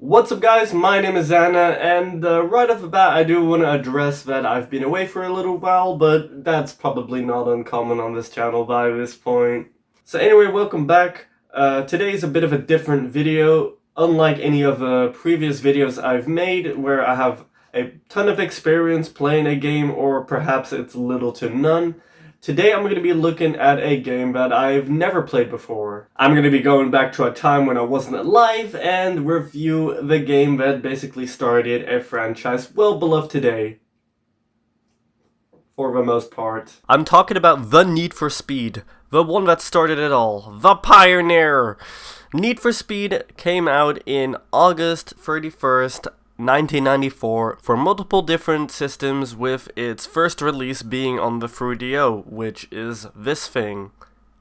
What's up guys, my name is Anna, and right off the bat I do want to address that I've been away for a little while, but that's probably not uncommon on this channel by this point. So anyway, welcome back. Today is a bit of a different video, unlike any of the previous videos I've made where I have a ton of experience playing a game, or perhaps it's little to none. Today I'm going to be looking at a game that I've never played before. I'm going to be going back to a time when I wasn't alive and review the game that basically started a franchise well beloved today. For the most part. I'm talking about the Need for Speed. The one that started it all. The pioneer! Need for Speed came out in August 31st, 1994 for multiple different systems, with its first release being on the 3DO, which is this thing.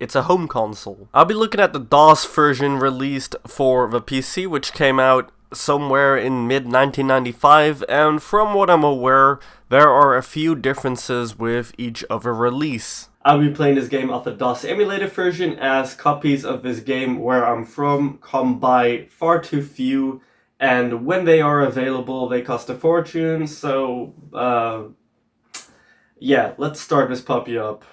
It's a home console. I'll be looking at the DOS version released for the PC, which came out somewhere in mid-1995, and from what I'm aware, there are a few differences with each other release. I'll be playing this game off the DOS emulator version, as copies of this game where I'm from come by far too few, and when they are available, they cost a fortune, so, yeah, let's start this puppy up.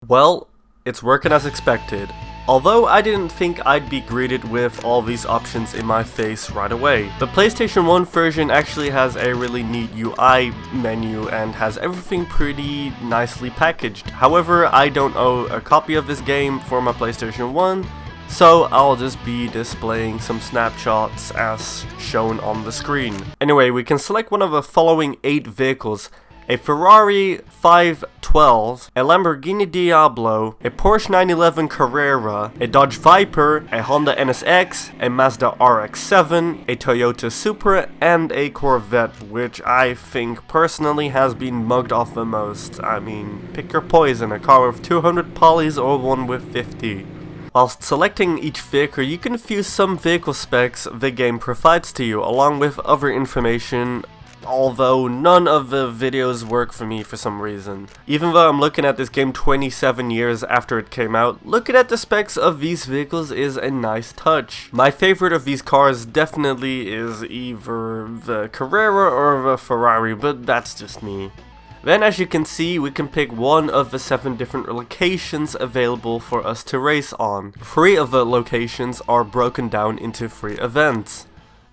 Well, it's working as expected. Although I didn't think I'd be greeted with all these options in my face right away. The PlayStation 1 version actually has a really neat UI menu and has everything pretty nicely packaged. However, I don't own a copy of this game for my PlayStation 1, so I'll just be displaying some snapshots as shown on the screen. Anyway, we can select one of the following 8 vehicles: a Ferrari 512, a Lamborghini Diablo, a Porsche 911 Carrera, a Dodge Viper, a Honda NSX, a Mazda RX-7, a Toyota Supra, and a Corvette, which I think personally has been mugged off the most. I mean, pick your poison, a car with 200 polys or one with 50. Whilst selecting each vehicle, you can view some vehicle specs the game provides to you, along with other information, although none of the videos work for me for some reason. Even though I'm looking at this game 27 years after it came out, looking at the specs of these vehicles is a nice touch. My favorite of these cars definitely is either the Carrera or the Ferrari, but that's just me. Then, as you can see, we can pick one of the 7 different locations available for us to race on. 3 of the locations are broken down into 3 events,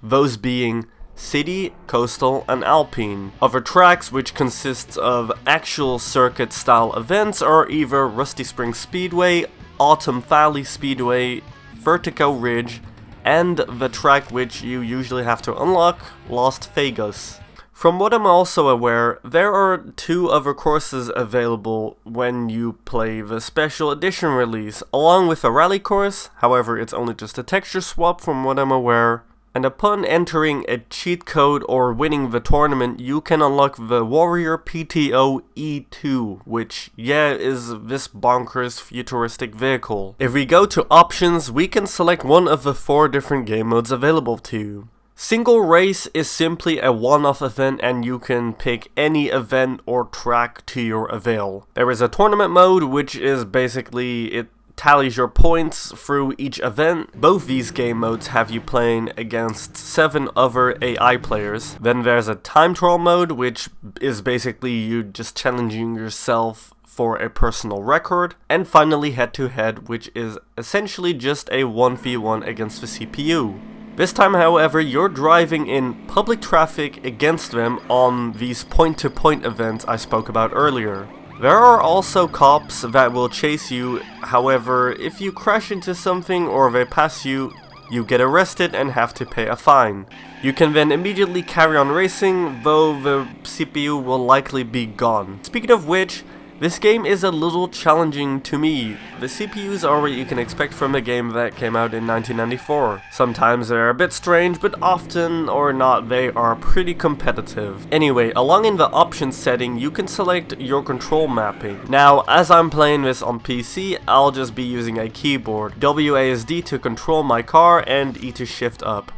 those being City, Coastal, and Alpine. Other tracks, which consists of actual circuit style events, are either Rusty Spring Speedway, Autumn Valley Speedway, Vertigo Ridge, and the track which you usually have to unlock, Las Vegas. From what I'm also aware, there are 2 other courses available when you play the special edition release, along with a rally course. However, it's only just a texture swap from what I'm aware. And upon entering a cheat code or winning the tournament, you can unlock the Warrior PTO E2, which, yeah, is this bonkers futuristic vehicle. If we go to options, we can select one of the 4 different game modes available to you. Single race is simply a one-off event, and you can pick any event or track to your avail. There is a tournament mode, which is basically, it tallies your points through each event. Both these game modes have you playing against 7 other AI players. Then there's a time trial mode, which is basically you just challenging yourself for a personal record. And finally head-to-head, which is essentially just a 1v1 against the CPU. This time, however, you're driving in public traffic against them on these point-to-point events I spoke about earlier. There are also cops that will chase you. However, if you crash into something or they pass you, you get arrested and have to pay a fine. You can then immediately carry on racing, though the CPU will likely be gone. Speaking of which, This game is a little challenging to me. The CPUs are what you can expect from a game that came out in 1994. Sometimes they're a bit strange, but often or not they are pretty competitive. Anyway, along in the options setting, you can select your control mapping. Now, as I'm playing this on PC, I'll just be using a keyboard. WASD to control my car and E to shift up.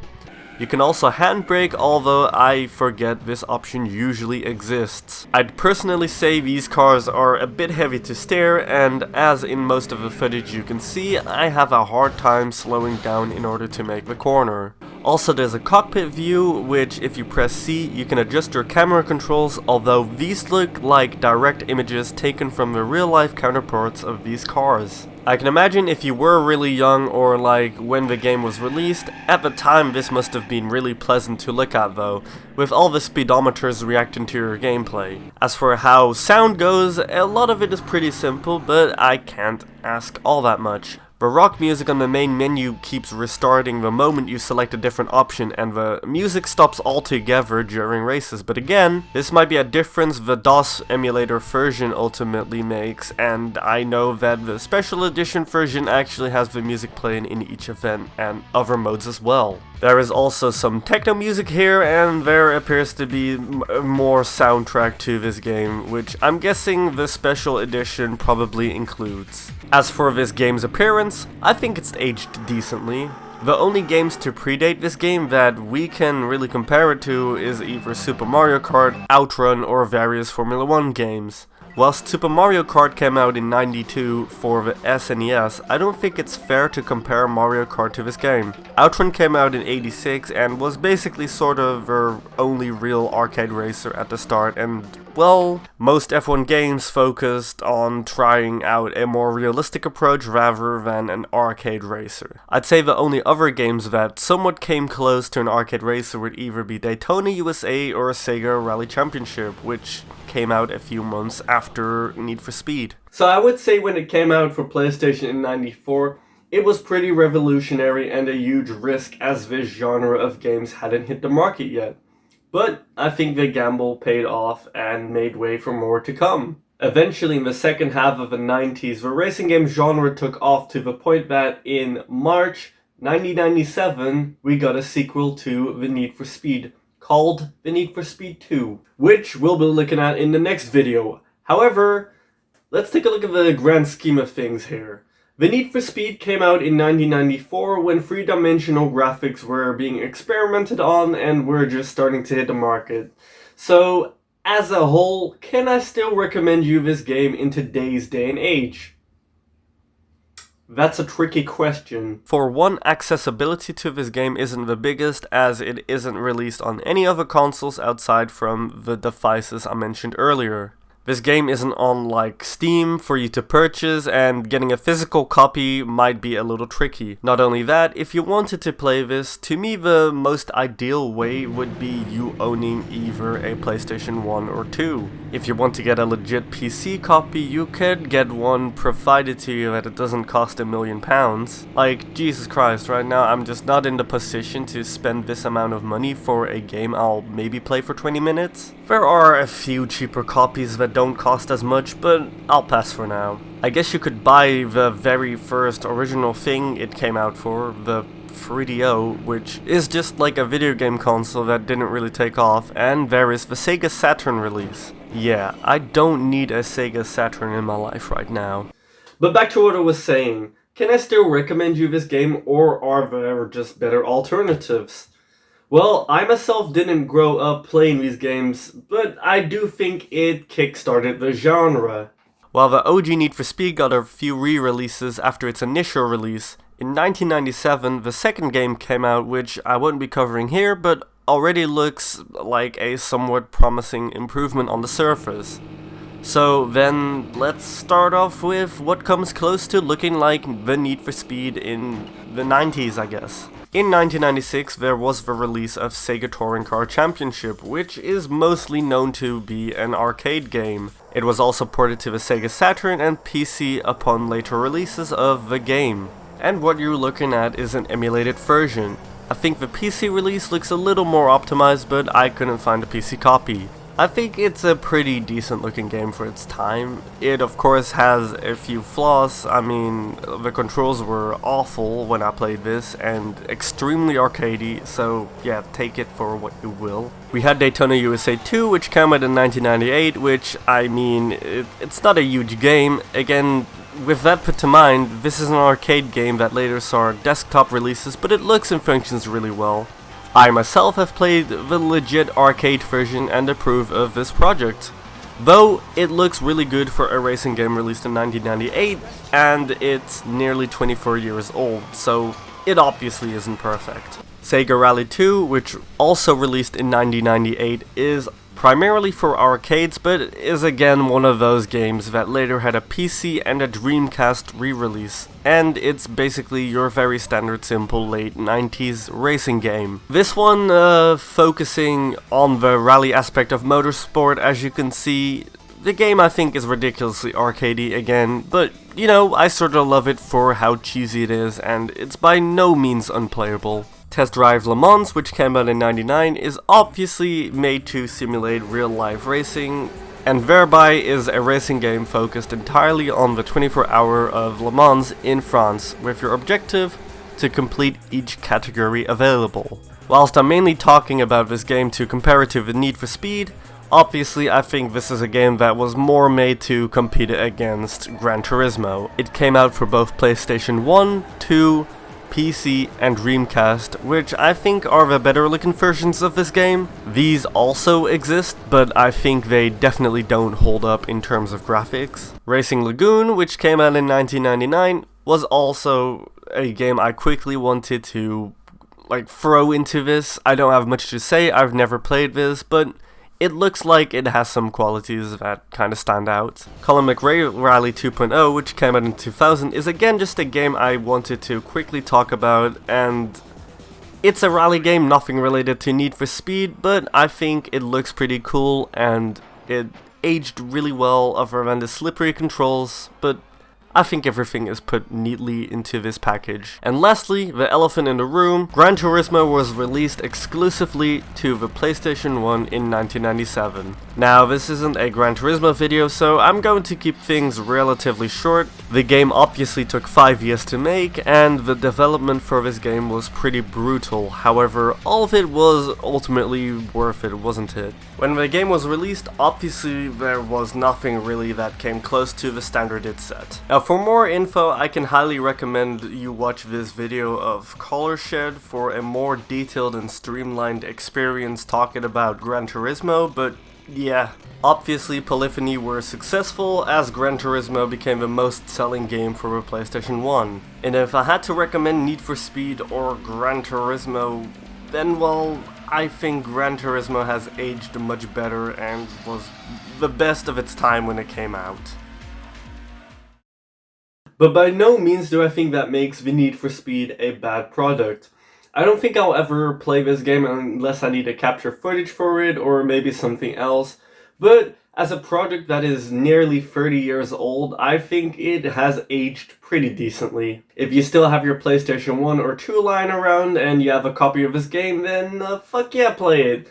You can also handbrake, although I forget this option usually exists. I'd personally say these cars are a bit heavy to steer, and as in most of the footage you can see, I have a hard time slowing down in order to make the corner. Also, there's a cockpit view, which if you press C, you can adjust your camera controls, although these look like direct images taken from the real-life counterparts of these cars. I can imagine if you were really young or like when the game was released, at the time this must have been really pleasant to look at though, with all the speedometers reacting to your gameplay. As for how sound goes, a lot of it is pretty simple, but I can't ask all that much. The rock music on the main menu keeps restarting the moment you select a different option, and the music stops altogether during races, but again, this might be a difference the DOS emulator version ultimately makes, and I know that the special edition version actually has the music playing in each event and other modes as well. There is also some techno music here, and there appears to be more soundtrack to this game, which I'm guessing the special edition probably includes. As for this game's appearance, I think it's aged decently. The only games to predate this game that we can really compare it to is either Super Mario Kart, Outrun, or various Formula 1 games. Whilst Super Mario Kart came out in '92 for the SNES, I don't think it's fair to compare Mario Kart to this game. Outrun came out in '86 and was basically sort of their only real arcade racer at the start, and well, most F1 games focused on trying out a more realistic approach rather than an arcade racer. I'd say the only other games that somewhat came close to an arcade racer would either be Daytona USA or Sega Rally Championship, which came out a few months after Need for Speed. So I would say when it came out for PlayStation in '94, it was pretty revolutionary and a huge risk as this genre of games hadn't hit the market yet. But I think the gamble paid off and made way for more to come. Eventually, in the second half of the 90s, the racing game genre took off to the point that in March 1997, we got a sequel to the Need for Speed, called The Need for Speed 2, which we'll be looking at in the next video. However, let's take a look at the grand scheme of things here. The Need for Speed came out in 1994 when three-dimensional graphics were being experimented on and were just starting to hit the market. So, as a whole, can I still recommend you this game in today's day and age? That's a tricky question. For one, accessibility to this game isn't the biggest, as it isn't released on any other consoles outside from the devices I mentioned earlier. This game isn't on like Steam for you to purchase, and getting a physical copy might be a little tricky. Not only that, if you wanted to play this, to me the most ideal way would be you owning either a PlayStation 1 or 2. If you want to get a legit PC copy, you could get one provided to you that it doesn't cost £1 million. Like, Jesus Christ, right now I'm just not in the position to spend this amount of money for a game I'll maybe play for 20 minutes. There are a few cheaper copies that don't cost as much, but I'll pass for now. I guess you could buy the very first original thing it came out for, the 3DO, which is just like a video game console that didn't really take off, and there is the Sega Saturn release. Yeah, I don't need a Sega Saturn in my life right now. But back to what I was saying, can I still recommend you this game, or are there just better alternatives? Well, I myself didn't grow up playing these games, but I do think it kickstarted the genre. While the OG Need for Speed got a few re-releases after its initial release, in 1997 the second game came out, which I won't be covering here, but already looks like a somewhat promising improvement on the surface. So then, let's start off with what comes close to looking like the Need for Speed in the 90s, I guess. In 1996, there was the release of Sega Touring Car Championship, which is mostly known to be an arcade game. It was also ported to the Sega Saturn and PC upon later releases of the game. And what you're looking at is an emulated version. I think the PC release looks a little more optimized, but I couldn't find a PC copy. I think it's a pretty decent looking game for its time. It of course has a few flaws. I mean, the controls were awful when I played this and extremely arcadey, so yeah, take it for what you will. We had Daytona USA 2, which came out in 1998, which, I mean, it's not a huge game. Again, with that put to mind, this is an arcade game that later saw desktop releases, but it looks and functions really well. I myself have played the legit arcade version and approve of this project. Though it looks really good for a racing game released in 1998, and it's nearly 24 years old, so it obviously isn't perfect. Sega Rally 2, which also released in 1998, is primarily for arcades, but is again one of those games that later had a PC and a Dreamcast re-release, and it's basically your very standard simple late 90s racing game. This one focusing on the rally aspect of motorsport. As you can see, the game I think is ridiculously arcadey again, but you know, I sort of love it for how cheesy it is, and it's by no means unplayable. Test Drive Le Mans, which came out in '99, is obviously made to simulate real-life racing, and thereby is a racing game focused entirely on the 24-hour of Le Mans in France, with your objective to complete each category available. Whilst I'm mainly talking about this game to compare it to the Need for Speed, obviously I think this is a game that was more made to compete against Gran Turismo. It came out for both PlayStation 1, 2, PC and Dreamcast, which I think are the better looking versions of this game. These also exist, but I think they definitely don't hold up in terms of graphics. Racing Lagoon, which came out in 1999, was also a game I quickly wanted to throw into this. I don't have much to say, I've never played this, but it looks like it has some qualities that kind of stand out. Colin McRae Rally 2.0, which came out in 2000, is again just a game I wanted to quickly talk about, and it's a rally game, nothing related to Need for Speed, but I think it looks pretty cool and it aged really well other than the slippery controls, but I think everything is put neatly into this package. And lastly, the elephant in the room, Gran Turismo was released exclusively to the PlayStation 1 in 1997. Now, this isn't a Gran Turismo video, so I'm going to keep things relatively short. The game obviously took 5 years to make, and the development for this game was pretty brutal. However, all of it was ultimately worth it, wasn't it? When the game was released, obviously there was nothing really that came close to the standard it set. Now, for more info, I can highly recommend you watch this video of Colourshed for a more detailed and streamlined experience talking about Gran Turismo, but yeah, obviously Polyphony were successful as Gran Turismo became the most selling game for the PlayStation 1. And if I had to recommend Need for Speed or Gran Turismo, then well, I think Gran Turismo has aged much better and was the best of its time when it came out. But by no means do I think that makes the Need for Speed a bad product. I don't think I'll ever play this game unless I need to capture footage for it or maybe something else, but as a product that is nearly 30 years old, I think it has aged pretty decently. If you still have your PlayStation 1 or 2 lying around and you have a copy of this game, then fuck yeah, play it.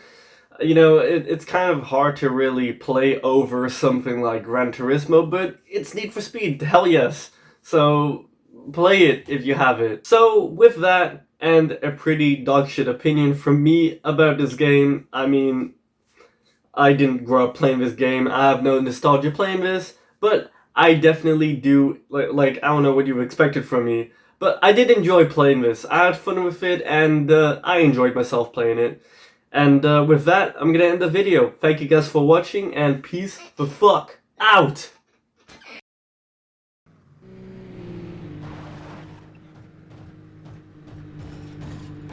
You know, it's kind of hard to really play over something like Gran Turismo, but it's Need for Speed, hell yes. So, play it if you have it. So, with that, and a pretty dogshit opinion from me about this game, I mean, I didn't grow up playing this game, I have no nostalgia playing this, but I definitely do, I don't know what you expected from me, but I did enjoy playing this. I had fun with it, and I enjoyed myself playing it. And with that, I'm gonna end the video. Thank you guys for watching, and peace the fuck out!